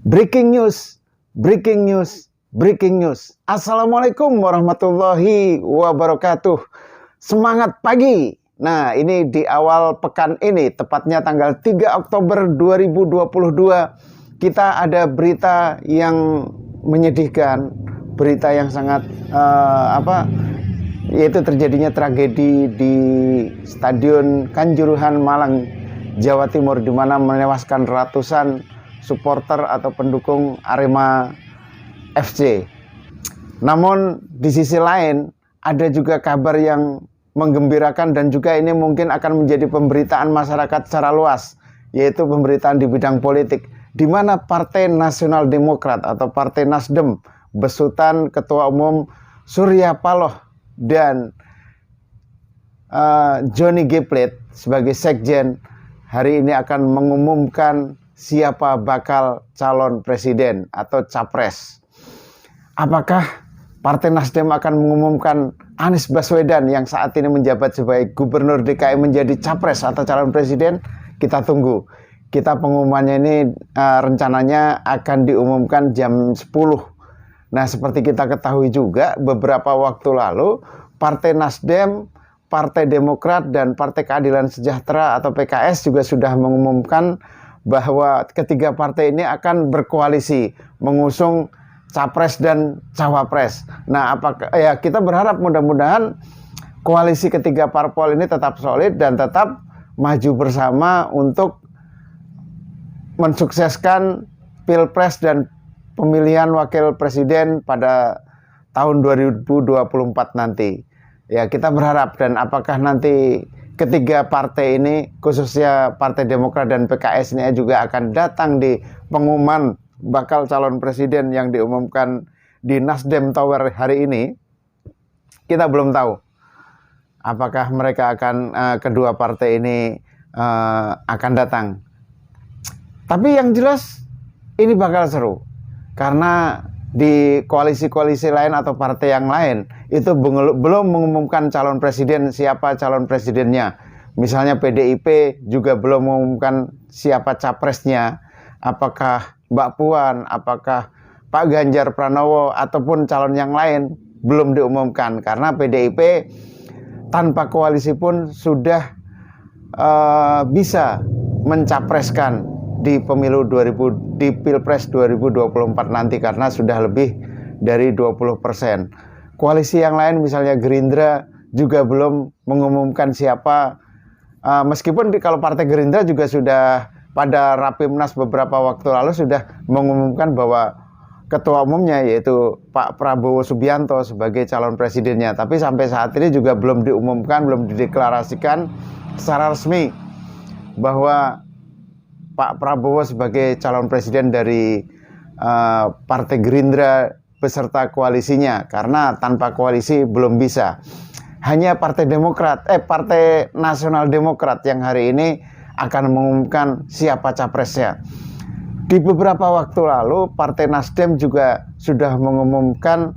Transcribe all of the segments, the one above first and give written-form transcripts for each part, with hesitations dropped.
Breaking news, breaking news, breaking news. Assalamualaikum warahmatullahi wabarakatuh. Semangat pagi. Nah, ini di awal pekan ini, tepatnya tanggal 3 Oktober 2022, kita ada berita yang menyedihkan, berita yang sangat yaitu terjadinya tragedi di Stadion Kanjuruhan Malang, Jawa Timur, di mana menewaskan ratusan supporter atau pendukung Arema FC. Namun di sisi lain ada juga kabar yang menggembirakan dan juga ini mungkin akan menjadi pemberitaan masyarakat secara luas, yaitu pemberitaan di bidang politik, di mana Partai Nasional Demokrat atau Partai Nasdem besutan Ketua Umum Surya Paloh dan Johnny G. Plate sebagai sekjen hari ini akan mengumumkan siapa bakal calon presiden atau capres. Apakah Partai Nasdem akan mengumumkan Anies Baswedan yang saat ini menjabat sebagai Gubernur DKI menjadi capres atau calon presiden? Kita tunggu. Kita pengumumannya ini rencananya akan diumumkan jam 10. Nah, seperti kita ketahui juga beberapa waktu lalu Partai Nasdem, Partai Demokrat, dan Partai Keadilan Sejahtera atau PKS juga sudah mengumumkan bahwa ketiga partai ini akan berkoalisi mengusung capres dan cawapres. Nah, kita berharap mudah-mudahan koalisi ketiga parpol ini tetap solid dan tetap maju bersama untuk mensukseskan Pilpres dan pemilihan wakil presiden pada tahun 2024 nanti. Ya, kita berharap, dan apakah nanti ketiga partai ini, khususnya Partai Demokrat dan PKS ini juga akan datang di pengumuman bakal calon presiden yang diumumkan di Nasdem Tower hari ini. Kita belum tahu apakah mereka akan kedua partai ini akan datang. Tapi yang jelas ini bakal seru, karena di koalisi-koalisi lain atau partai yang lain itu belum mengumumkan calon presiden, siapa calon presidennya. Misalnya PDIP juga belum mengumumkan siapa capresnya, apakah Mbak Puan, apakah Pak Ganjar Pranowo ataupun calon yang lain belum diumumkan, karena PDIP tanpa koalisi pun sudah bisa mencapreskan di di Pilpres 2024 nanti, karena sudah lebih dari 20%. Koalisi yang lain misalnya Gerindra juga belum mengumumkan siapa, meskipun kalau Partai Gerindra juga sudah pada Rapimnas beberapa waktu lalu sudah mengumumkan bahwa ketua umumnya yaitu Pak Prabowo Subianto sebagai calon presidennya, tapi sampai saat ini juga belum diumumkan, belum dideklarasikan secara resmi bahwa Pak Prabowo sebagai calon presiden dari Partai Gerindra beserta koalisinya, karena tanpa koalisi belum bisa. Hanya Partai Nasional Demokrat yang hari ini akan mengumumkan siapa capresnya. Di beberapa waktu lalu Partai Nasdem juga sudah mengumumkan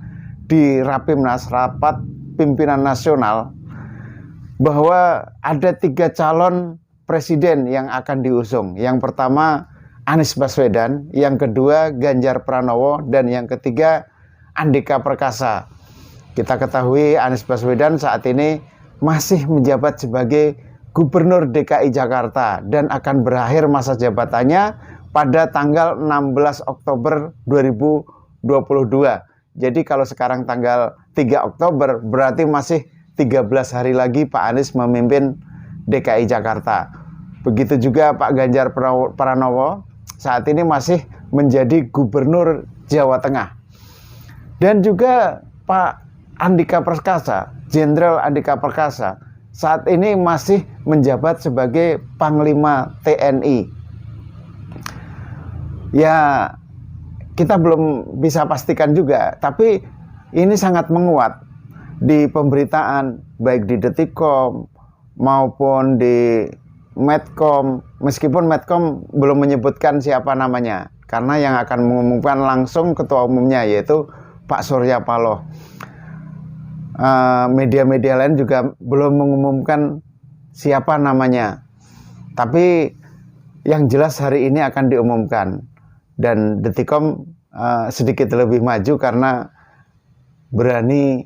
di Rapimnas, rapat pimpinan nasional, bahwa ada 3 calon presiden yang akan diusung. Yang pertama Anies Baswedan, yang kedua Ganjar Pranowo, dan yang ketiga Andika Perkasa. Kita ketahui Anies Baswedan saat ini masih menjabat sebagai Gubernur DKI Jakarta dan akan berakhir masa jabatannya pada tanggal 16 Oktober 2022. Jadi kalau sekarang tanggal 3 Oktober berarti masih 13 hari lagi Pak Anies memimpin DKI Jakarta. Begitu juga Pak Ganjar Pranowo saat ini masih menjadi Gubernur Jawa Tengah. Dan juga Pak Andika Perkasa, Jenderal Andika Perkasa, saat ini masih menjabat sebagai Panglima TNI. Ya, kita belum bisa pastikan juga, tapi ini sangat menguat di pemberitaan, baik di Detikcom maupun di Medcom, meskipun Medcom belum menyebutkan siapa namanya, karena yang akan mengumumkan langsung ketua umumnya yaitu Pak Surya Paloh. Media-media lain juga belum mengumumkan siapa namanya, tapi yang jelas hari ini akan diumumkan. Dan Detikom sedikit lebih maju karena berani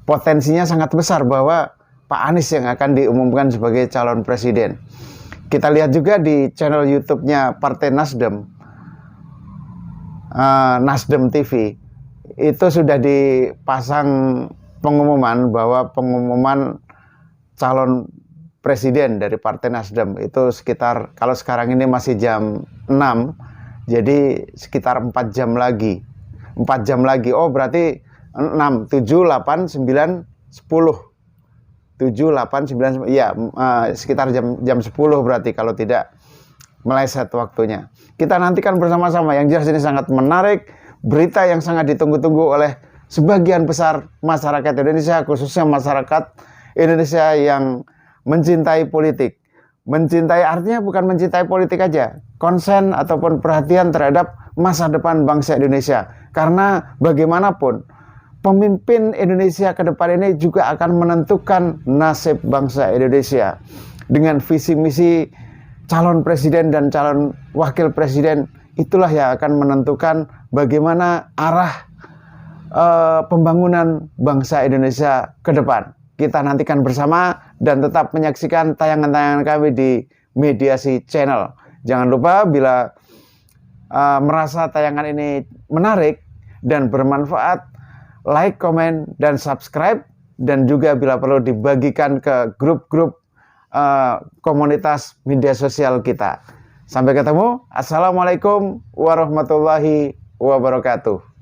potensinya sangat besar bahwa Pak Anies yang akan diumumkan sebagai calon presiden. Kita lihat juga di channel YouTube-nya Partai Nasdem, Nasdem TV, itu sudah dipasang pengumuman bahwa pengumuman calon presiden dari Partai Nasdem itu sekitar, kalau sekarang ini masih jam 6, jadi sekitar 4 jam lagi. 4 jam lagi, oh berarti 6, 7, 8, 9, 10. 7, 8, 9, ya sekitar jam 10 berarti kalau tidak meleset waktunya. Kita nantikan bersama-sama, yang jelas ini sangat menarik, berita yang sangat ditunggu-tunggu oleh sebagian besar masyarakat Indonesia, khususnya masyarakat Indonesia yang mencintai politik. Mencintai artinya bukan mencintai politik aja, konsen ataupun perhatian terhadap masa depan bangsa Indonesia. Karena bagaimanapun pemimpin Indonesia ke depan ini juga akan menentukan nasib bangsa Indonesia. Dengan visi misi calon presiden dan calon wakil presiden, itulah yang akan menentukan bagaimana arah pembangunan bangsa Indonesia ke depan. Kita nantikan bersama dan tetap menyaksikan tayangan-tayangan kami di Mediasi Channel. Jangan lupa bila merasa tayangan ini menarik dan bermanfaat, like, komen, dan subscribe, dan juga bila perlu dibagikan ke grup-grup komunitas media sosial kita. Sampai ketemu. Assalamualaikum warahmatullahi wabarakatuh.